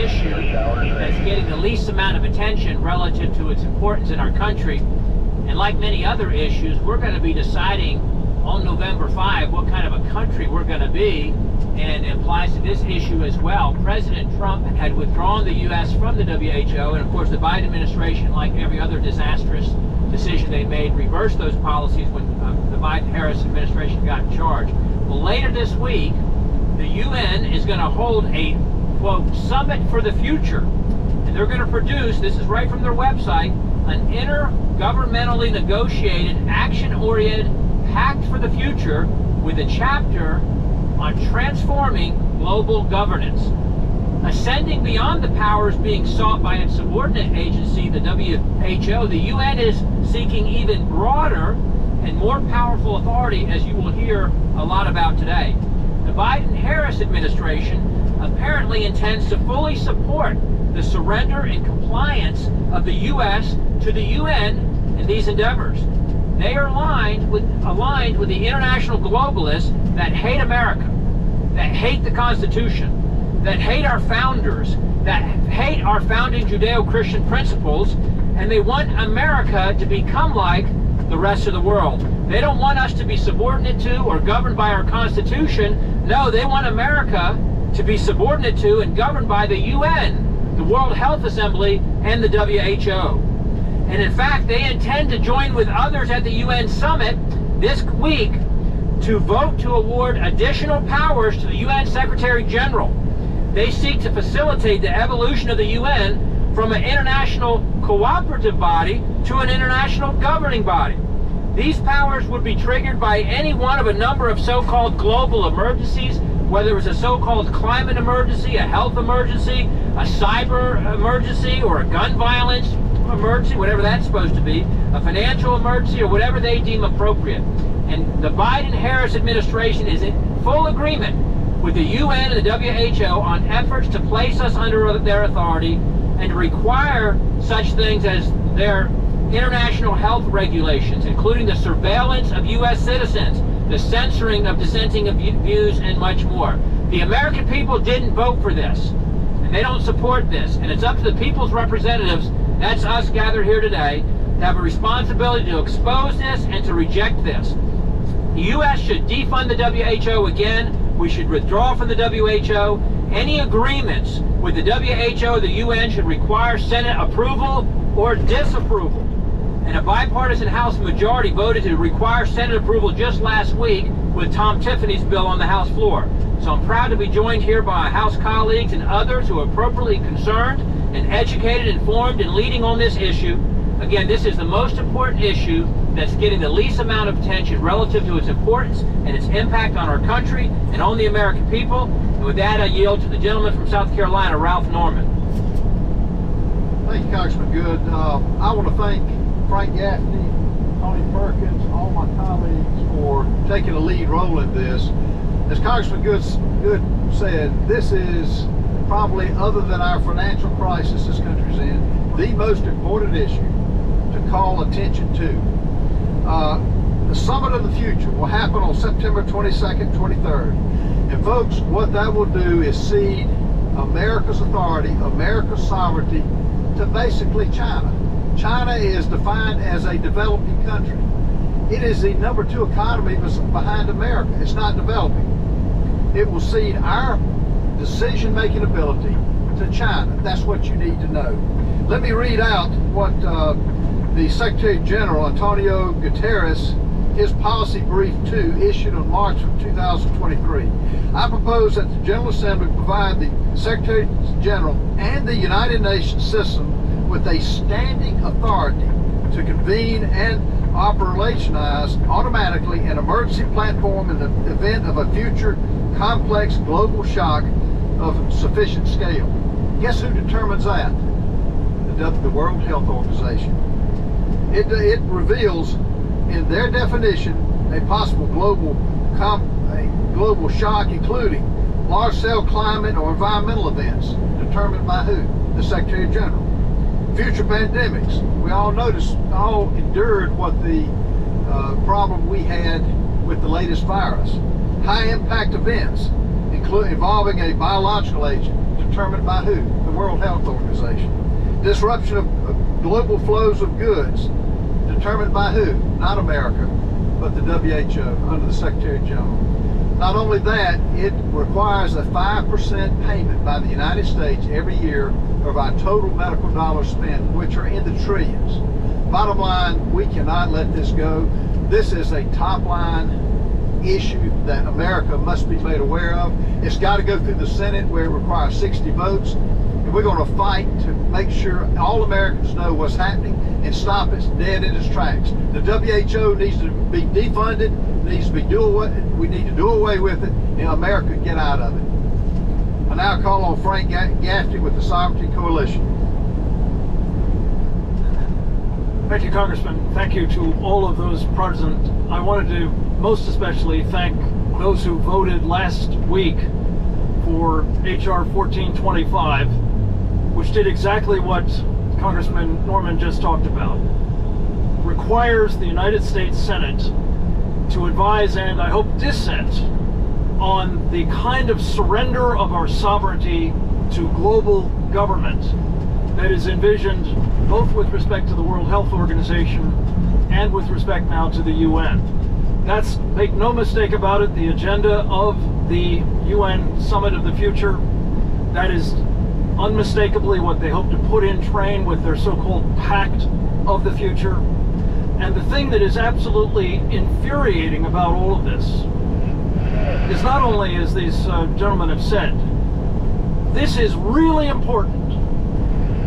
issue that's getting the least amount of attention relative to its importance in our country. And like many other issues, we're going to be deciding on November 5 what kind of a country we're going to be, and it applies to this issue as well. President Trump had withdrawn the U.S. from the WHO, and of course the Biden administration, like every other disastrous decision they made, reversed those policies when the Biden-Harris administration got in charge. Well, later this week, the UN is going to hold a, quote, summit for the future. And they're going to produce, this is right from their website, an intergovernmentally negotiated, action-oriented pact for the future with a chapter on transforming global governance. Ascending beyond the powers being sought by its subordinate agency, the WHO, the UN is seeking even broader and more powerful authority, as you will hear a lot about today. The Biden-Harris administration apparently intends to fully support the surrender and compliance of the U.S. to the UN in these endeavors. They are aligned with the international globalists that hate America, that hate the Constitution, that hate our founders, that hate our founding Judeo-Christian principles, and they want America to become like the rest of the world. They don't want us to be subordinate to or governed by our Constitution. No, they want America to be subordinate to and governed by the UN, the World Health Assembly, and the WHO. And in fact, they intend to join with others at the UN summit this week to vote to award additional powers to the UN Secretary General. They seek to facilitate the evolution of the UN from an international cooperative body to an international governing body. These powers would be triggered by any one of a number of so-called global emergencies, whether it was a so-called climate emergency, a health emergency, a cyber emergency, or a gun violence emergency, whatever that's supposed to be, a financial emergency, or whatever they deem appropriate. And the Biden-Harris administration is in full agreement with the UN and the WHO on efforts to place us under their authority and to require such things as their international health regulations, including the surveillance of U.S. citizens, the censoring of dissenting views, and much more. The American people didn't vote for this, and they don't support this, and it's up to the people's representatives, that's us gathered here today, to have a responsibility to expose this and to reject this. The U.S. should defund the WHO again. We should withdraw from the WHO. Any agreements with the WHO or the UN should require Senate approval or disapproval. And a bipartisan House majority voted to require Senate approval just last week with Tom Tiffany's bill on the House floor. So I'm proud to be joined here by House colleagues and others who are appropriately concerned and educated, informed, and leading on this issue. Again, this is the most important issue that's getting the least amount of attention relative to its importance and its impact on our country and on the American people. And with that, I yield to the gentleman from South Carolina, Ralph Norman. Thank you, Congressman Good. I want to thank Frank Gaffney, Tony Perkins, all my colleagues for taking a lead role in this. As Congressman Good said, this is probably, other than our financial crisis this country's in, the most important issue to call attention to. The Summit of the Future will happen on September 22nd, 23rd. And folks, what that will do is cede America's authority, America's sovereignty to basically China. China is defined as a developing country. It is the number 2 economy behind America. It's not developing. It will cede our decision-making ability to China. That's what you need to know. Let me read out what the Secretary General, Antonio Guterres, his policy brief 2, issued on March of 2023. I propose that the General Assembly provide the Secretary General and the United Nations system with a standing authority to convene and operationalize automatically an emergency platform in the event of a future complex global shock of sufficient scale. Guess who determines that? The World Health Organization. It reveals in their definition a possible global shock, including large-scale climate or environmental events, determined by who? The Secretary General. Future pandemics. We all endured what the problem we had with the latest virus. High-impact events, involving a biological agent, determined by who? The World Health Organization. Disruption of global flows of goods, determined by who? Not America, but the WHO under the Secretary General. Not only that, it requires a 5% payment by the United States every year of our total medical dollars spent, which are in the trillions. Bottom line, we cannot let this go. This is a top line issue that America must be made aware of. It's got to go through the Senate where it requires 60 votes. And we're going to fight to make sure all Americans know what's happening and stop it dead in its tracks. The WHO needs to be defunded, needs to be we need to do away with it, and America get out of it. I now call on Frank Gaffney with the Sovereignty Coalition. Thank you, Congressman. Thank you to all of those present. I wanted to most especially thank those who voted last week for H.R. 1425, which did exactly what Congressman Norman just talked about. Requires the United States Senate to advise and, I hope, dissent on the kind of surrender of our sovereignty to global government that is envisioned both with respect to the World Health Organization and with respect now to the UN. That's, make no mistake about it, the agenda of the UN Summit of the Future. That is unmistakably what they hope to put in train with their so-called Pact of the Future. And the thing that is absolutely infuriating about all of this is not only, as these gentlemen have said, this is really important.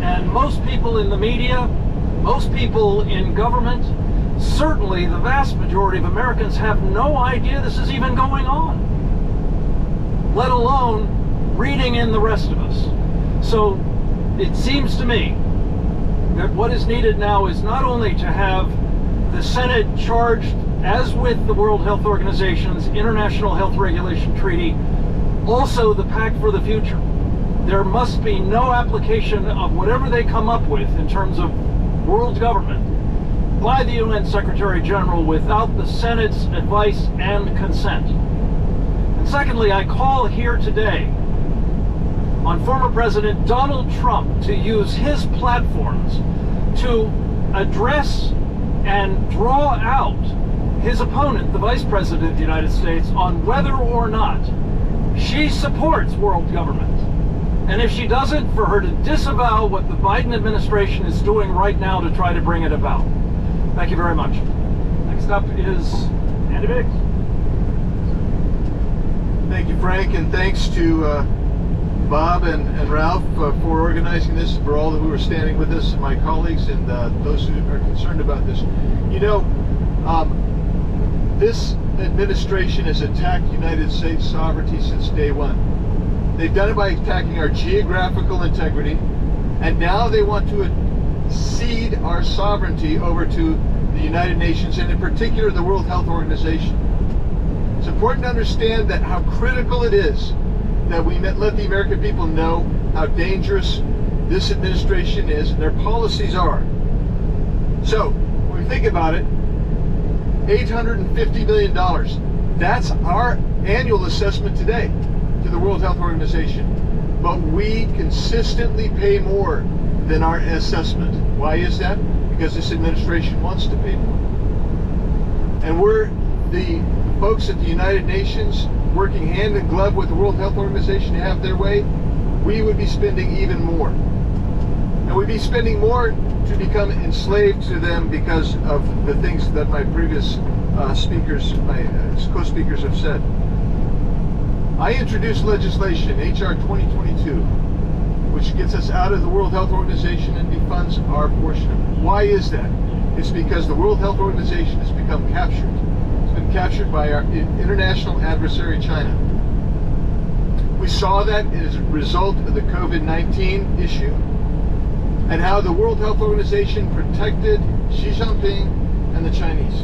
And most people in the media, most people in government, certainly the vast majority of Americans have no idea this is even going on, let alone reading in the rest of us. So it seems to me that what is needed now is not only to have the Senate charged, as with the World Health Organization's International Health Regulation Treaty, also the Pact for the Future. There must be no application of whatever they come up with in terms of world government by the UN Secretary General without the Senate's advice and consent. And secondly, I call here today on former President Donald Trump to use his platforms to address and draw out his opponent, the Vice President of the United States, on whether or not she supports world government. And if she doesn't, for her to disavow what the Biden administration is doing right now to try to bring it about. Thank you very much. Next up is Andy Biggs. Thank you, Frank, and thanks to Bob and Ralph for organizing this, for all who are standing with us, my colleagues, and those who are concerned about this. You know, this administration has attacked United States sovereignty since day one. They've done it by attacking our geographical integrity, and now they want to cede our sovereignty over to the United Nations, and in particular the World Health Organization. It's important to understand that how critical it is that we let the American people know how dangerous this administration is and their policies are. So, when we think about it, $850 million, that's our annual assessment today to the World Health Organization. But we consistently pay more than our assessment. Why is that? Because this administration wants to pay more. And we're the folks at the United Nations working hand in glove with the World Health Organization to have their way. We would be spending even more. And we'd be spending more to become enslaved to them because of the things that my previous speakers, my co-speakers have said. I introduced legislation, H.R. 2022, which gets us out of the World Health Organization and defunds our portion of it. Why is that? It's because the World Health Organization has become captured. It's been captured by our international adversary, China. We saw that as a result of the COVID-19 issue and how the World Health Organization protected Xi Jinping and the Chinese.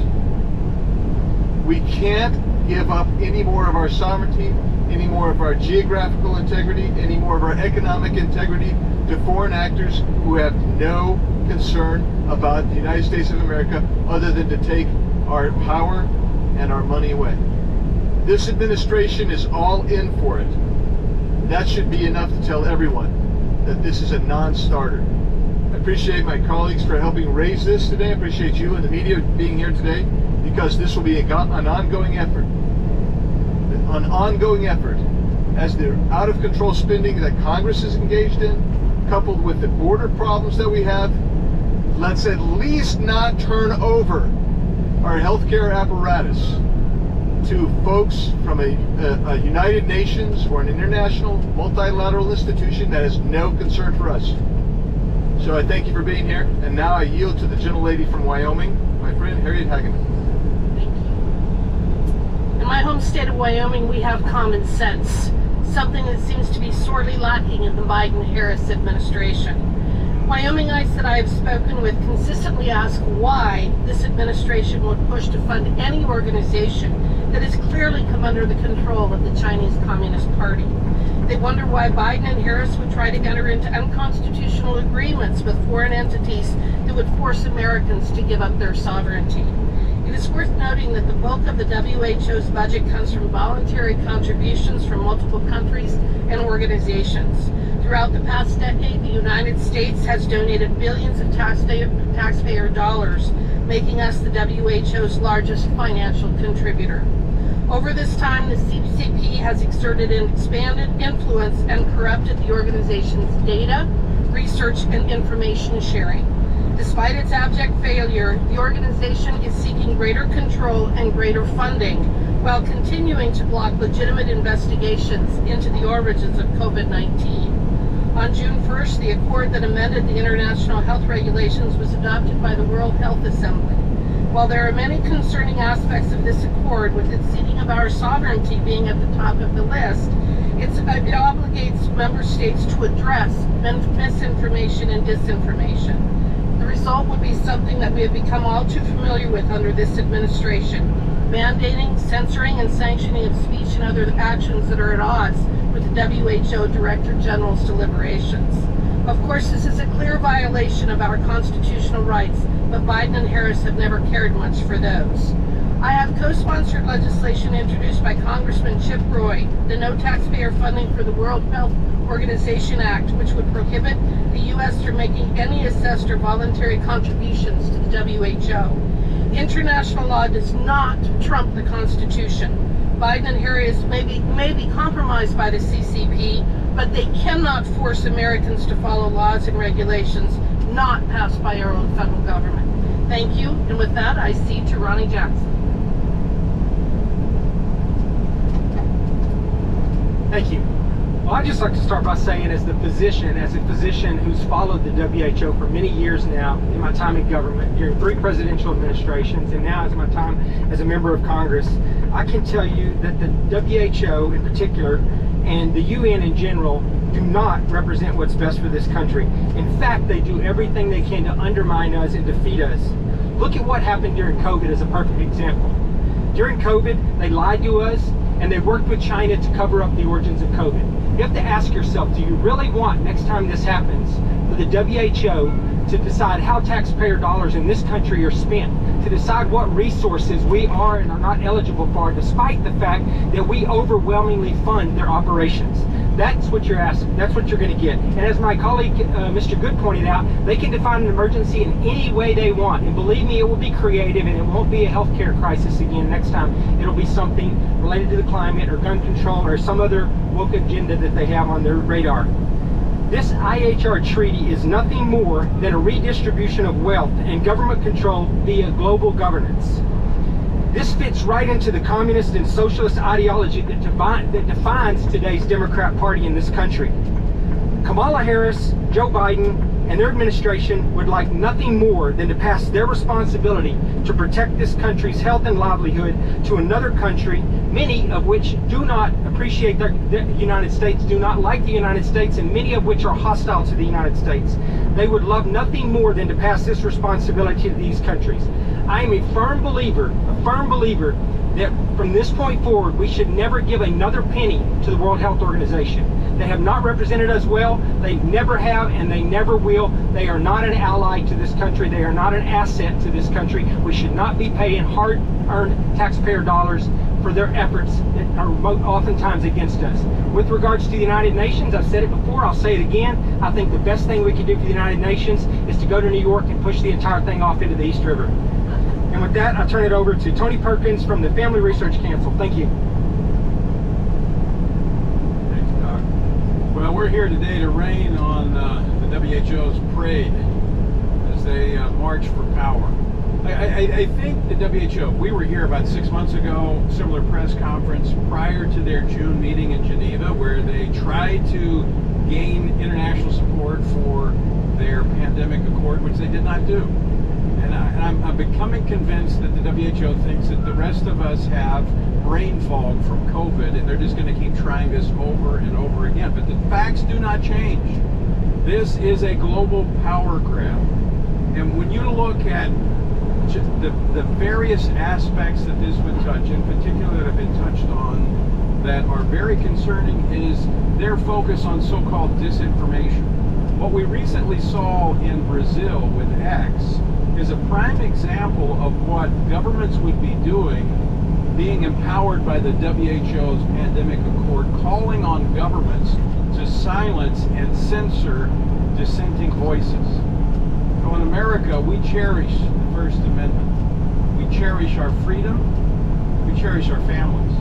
We can't give up any more of our sovereignty, any more of our geographical integrity, any more of our economic integrity to foreign actors who have no concern about the United States of America other than to take our power and our money away. This administration is all in for it. That should be enough to tell everyone that this is a non-starter. I appreciate my colleagues for helping raise this today. I appreciate you and the media being here today, because this will be an ongoing effort. An ongoing effort as the out-of-control spending that Congress is engaged in, coupled with the border problems that we have. Let's at least not turn over our healthcare apparatus to folks from a United Nations or an international multilateral institution that has no concern for us. So I thank you for being here, and now I yield to the gentlelady from Wyoming, my friend Harriet Hageman. Thank you. In my home state of Wyoming, we have common sense, something that seems to be sorely lacking in the Biden-Harris administration. Wyomingites that I have spoken with consistently ask why this administration would push to fund any organization that has clearly come under the control of the Chinese Communist Party. They wonder why Biden and Harris would try to enter into unconstitutional agreements with foreign entities that would force Americans to give up their sovereignty. It is worth noting that the bulk of the WHO's budget comes from voluntary contributions from multiple countries and organizations. Throughout the past decade, the United States has donated billions of taxpayer dollars, making us the WHO's largest financial contributor. Over this time, the CCP has exerted an expanded influence and corrupted the organization's data, research, and information sharing. Despite its abject failure, the organization is seeking greater control and greater funding while continuing to block legitimate investigations into the origins of COVID-19. On June 1st, the accord that amended the international health regulations was adopted by the World Health Assembly. While there are many concerning aspects of this accord, with its ceding of our sovereignty being at the top of the list, it obligates member states to address misinformation and disinformation. The result would be something that we have become all too familiar with under this administration: mandating, censoring, and sanctioning of speech and other actions that are at odds with the WHO Director General's deliberations. Of course, this is a clear violation of our constitutional rights, but Biden and Harris have never cared much for those. I have co-sponsored legislation introduced by Congressman Chip Roy, the No Taxpayer Funding for the World Health Organization Act, which would prohibit the U.S. from making any assessed or voluntary contributions to the WHO. International law does not trump the Constitution. Biden and Harris may be compromised by the CCP, but they cannot force Americans to follow laws and regulations not passed by our own federal government. Thank you, and with that, I cede to Ronnie Jackson. Thank you. Well, I'd just like to start by saying, as a physician who's followed the WHO for many years now, in my time in government, during 3 presidential administrations, and now as my time as a member of Congress, I can tell you that the WHO in particular, and the UN in general, do not represent what's best for this country. In fact, they do everything they can to undermine us and defeat us. Look at what happened during COVID as a perfect example. During COVID, they lied to us, and they worked with China to cover up the origins of COVID. You have to ask yourself, do you really want, next time this happens, for the WHO to decide how taxpayer dollars in this country are spent, to decide what resources we are and are not eligible for, despite the fact that we overwhelmingly fund their operations? That's what you're asking. That's what you're going to get. And as my colleague, Mr. Good, pointed out, they can define an emergency in any way they want. And believe me, it will be creative, and it won't be a healthcare crisis again next time. It'll be something related to the climate or gun control or some other woke agenda that they have on their radar. This IHR treaty is nothing more than a redistribution of wealth and government control via global governance. This fits right into the communist and socialist ideology that defines today's Democrat Party in this country. Kamala Harris, Joe Biden, and their administration would like nothing more than to pass their responsibility to protect this country's health and livelihood to another country, many of which do not appreciate the United States, do not like the United States, and many of which are hostile to the United States. They would love nothing more than to pass this responsibility to these countries. I am a firm believer that from this point forward, we should never give another penny to the World Health Organization. They have not represented us well. They never have, and they never will. They are not an ally to this country. They are not an asset to this country. We should not be paying hard-earned taxpayer dollars for their efforts that are oftentimes against us. With regards to the United Nations, I've said it before, I'll say it again. I think the best thing we can do for the United Nations is to go to New York and push the entire thing off into the East River. And with that, I turn it over to Tony Perkins from the Family Research Council. Thank you. Thanks, Doc. Well, we're here today to rain on the WHO's parade as they march for power. I think the WHO, we were here about 6 months ago, similar press conference prior to their June meeting in Geneva, where they tried to gain international support for their pandemic accord, which they did not do. And I'm becoming convinced that the WHO thinks that the rest of us have brain fog from COVID, and they're just going to keep trying this over and over again. But the facts do not change. This is a global power grab. And when you look at the various aspects that this would touch, in particular that have been touched on, that are very concerning, is their focus on so-called disinformation. What we recently saw in Brazil with X is a prime example of what governments would be doing, being empowered by the WHO's pandemic accord, calling on governments to silence and censor dissenting voices. So in America, we cherish the First Amendment. We cherish our freedom. We cherish our families.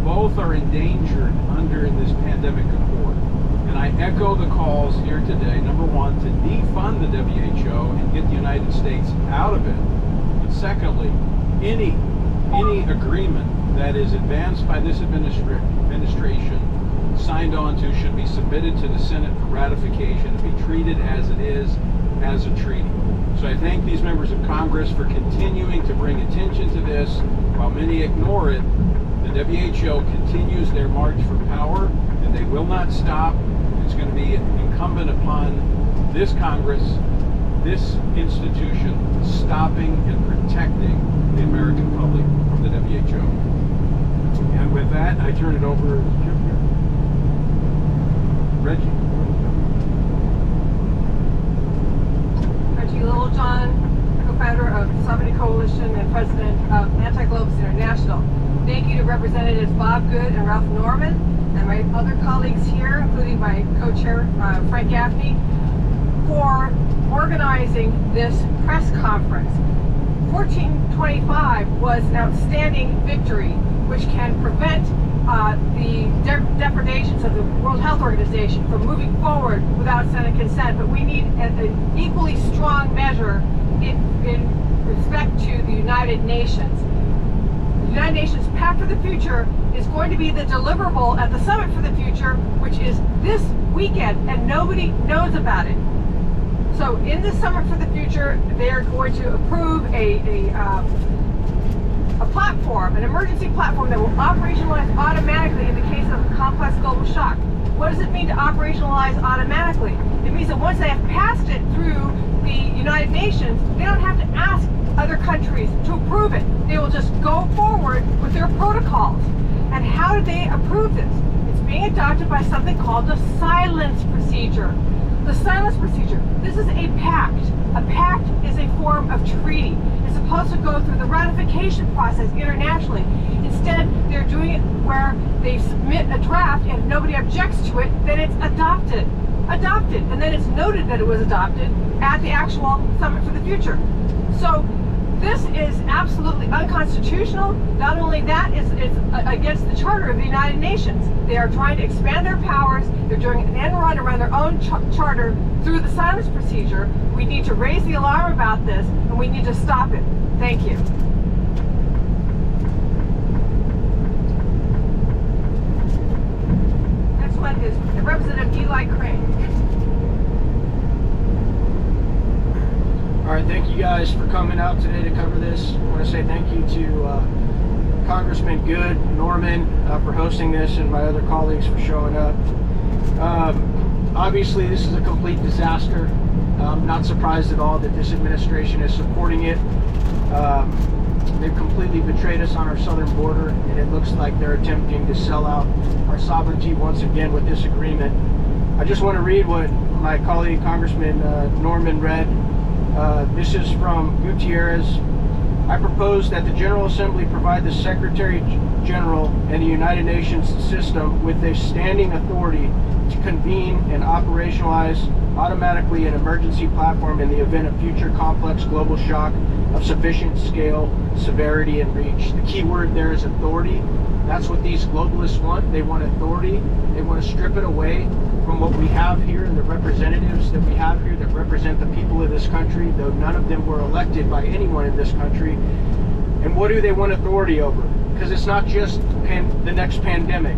Both are endangered under this pandemic accord. And I echo the calls here today, number one, to defund the WHO and get the United States out of it. But secondly, any agreement that is advanced by this administration, signed on to, should be submitted to the Senate for ratification and be treated as it is, as a treaty. So I thank these members of Congress for continuing to bring attention to this. While many ignore it, the WHO continues their march for power, and they will not stop. It's going to be incumbent upon this Congress, this institution, stopping and protecting the American public from the WHO. And with that, I turn it over to Jim here. Reggie. Reggie Littlejohn, co-founder of the Sovereignty Coalition and president of Anti-Globus International. Thank you to Representatives Bob Good and Ralph Norman, and my other colleagues here, including my co-chair, Frank Gaffney, for organizing this press conference. 1425 was an outstanding victory, which can prevent the depredations of the World Health Organization from moving forward without Senate consent, but we need an equally strong measure in respect to the United Nations. The United Nations Pact for the Future is going to be the deliverable at the Summit for the Future, which is this weekend, and nobody knows about it. So in the Summit for the Future, they are going to approve a platform, an emergency platform that will operationalize automatically in the case of a complex global shock. What does it mean to operationalize automatically? It means that once they have passed it through the United Nations, they don't have to ask other countries to approve it. They will just go forward with their protocols. And how do they approve this? It's being adopted by something called the silence procedure. The silence procedure. This is a pact. A pact is a form of treaty. It's supposed to go through the ratification process internationally. Instead, they're doing it where they submit a draft, and if nobody objects to it, then it's adopted. Adopted. And then it's noted that it was adopted at the actual Summit for the Future. So this is absolutely unconstitutional. Not only that, it's against the Charter of the United Nations. They are trying to expand their powers. They're doing an end run around their own charter through the silence procedure. We need to raise the alarm about this, and we need to stop it. Thank you. Next one is Representative Eli Crane. All right, thank you guys for coming out today to cover this. I want to say thank you to Congressman Good, Norman, for hosting this, and my other colleagues for showing up. Obviously, this is a complete disaster. I'm not surprised at all that this administration is supporting it. They've completely betrayed us on our southern border, and it looks like they're attempting to sell out our sovereignty once again with this agreement. I just want to read what my colleague, Congressman Norman, read. This is from Gutierrez. I propose that the General Assembly provide the Secretary General and the United Nations system with a standing authority to convene and operationalize automatically an emergency platform in the event of future complex global shock of sufficient scale, severity, and reach. The key word there is authority. That's what these globalists want. They want authority. They want to strip it away from what we have here and the representatives that we have here that represent the people of this country, though none of them were elected by anyone in this country. And what do they want authority over? Because it's not just the next pandemic.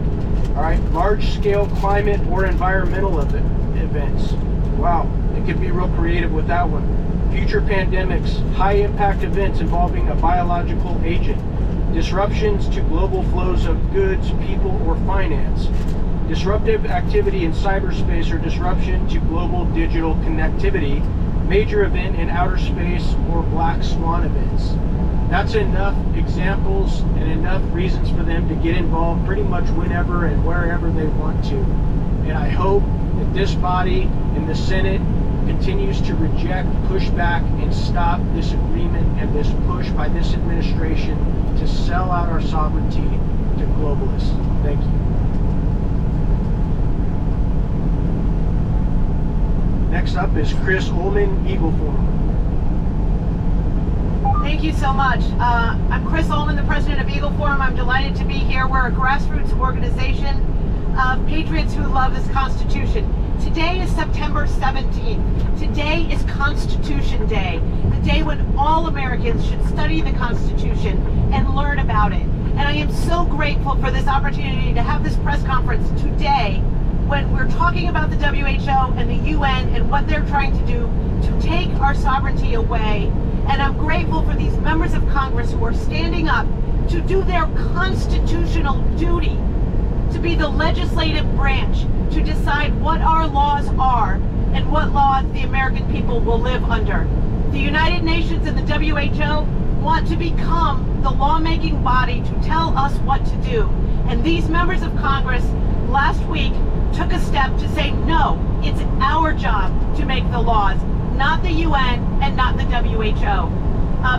All right, large-scale climate or environmental events. Wow, it could be real creative with that one. Future pandemics, high-impact events involving a biological agent, disruptions to global flows of goods, people, or finance, disruptive activity in cyberspace or disruption to global digital connectivity, major event in outer space, or black swan events. That's enough examples and enough reasons for them to get involved pretty much whenever and wherever they want to. And I hope that this body in the Senate continues to reject, push back, and stop this agreement and this push by this administration to sell out our sovereignty to globalists. Thank you. Next up is Chris Ullman, Eagle Forum. Thank you so much. I'm Chris Ullman, the president of Eagle Forum. I'm delighted to be here. We're a grassroots organization of patriots who love this Constitution. Today is September 17th. Today is Constitution Day, the day when all Americans should study the Constitution and learn about it. And I am so grateful for this opportunity to have this press conference today when we're talking about the WHO and the UN and what they're trying to do to take our sovereignty away. And I'm grateful for these members of Congress who are standing up to do their constitutional duty, to be the legislative branch, to decide what our laws are and what laws the American people will live under. The United Nations and the WHO want to become the lawmaking body to tell us what to do. And these members of Congress last week took a step to say, no, it's our job to make the laws, not the UN and not the WHO.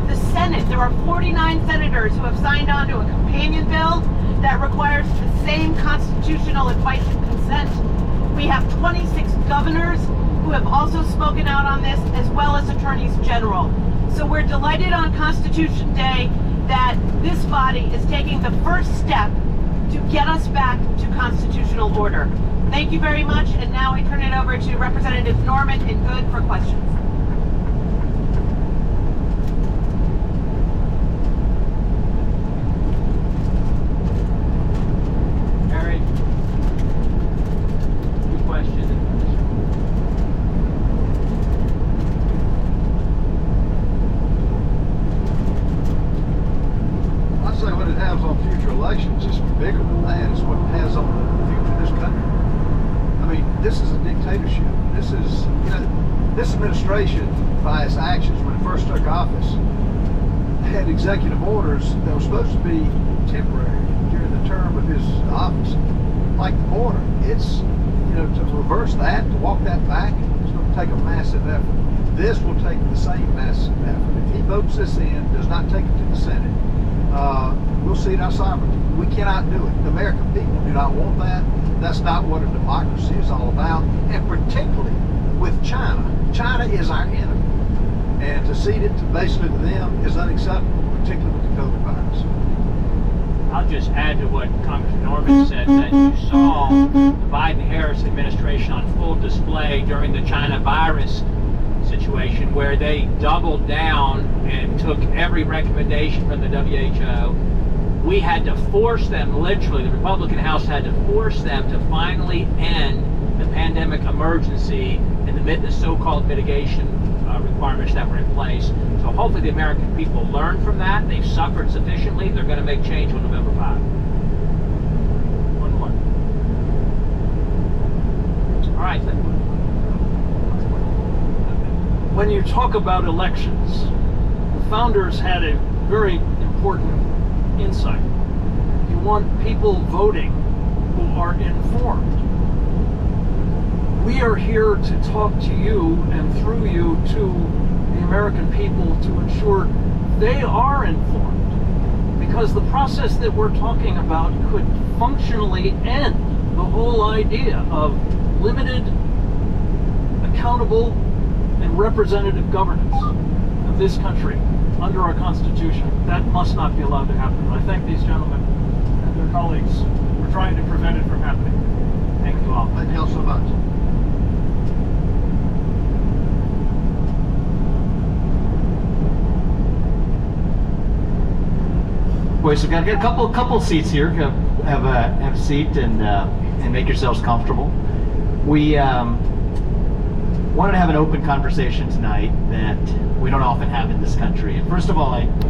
The Senate, there are 49 senators who have signed on to a companion bill that requires the same constitutional advice and consent. We have 26 governors who have also spoken out on this, as well as attorneys general. So we're delighted on Constitution Day that this body is taking the first step to get us back to constitutional order. Thank you very much, and now I turn it over to Representative Norman and Good for questions. Harry, good question. I say what it has on future elections is bigger than that. It's what it has on the future of this country. I mean, this is a dictatorship. This is, this administration, by its actions when it first took office, had executive orders that were supposed to be temporary during the term of his office, like the border. It's, to reverse that, to walk that back, it's going to take a massive effort. This will take the same massive effort. If he votes this in, does not take it to the Senate, we'll cede our sovereignty. We cannot do it. The American people do not want that. That's not what a democracy is all about. And particularly with China. China is our enemy. And to cede it basically to them is unacceptable, particularly with the COVID virus. I'll just add to what Congressman Norman said, that you saw the Biden-Harris administration on full display during the China virus situation, where they doubled down and took every recommendation from the WHO. We had to force them, literally, the Republican House had to force them to finally end the pandemic emergency and the so-called mitigation requirements that were in place. So hopefully the American people learn from that. They've suffered sufficiently. They're going to make change on November 5. One more. All right. When you talk about elections, the founders had a very important insight. You want people voting who are informed. We are here to talk to you and through you to the American people to ensure they are informed, because the process that we're talking about could functionally end the whole idea of limited, accountable, and representative governance of this country under our Constitution. That must not be allowed to happen. I thank these gentlemen and their colleagues for trying to prevent it from happening. Thank you all. Thank you all so much. Boys, we've got a couple seats here. Have a seat and make yourselves comfortable. We wanted to have an open conversation tonight that we don't often have in this country. And first of all,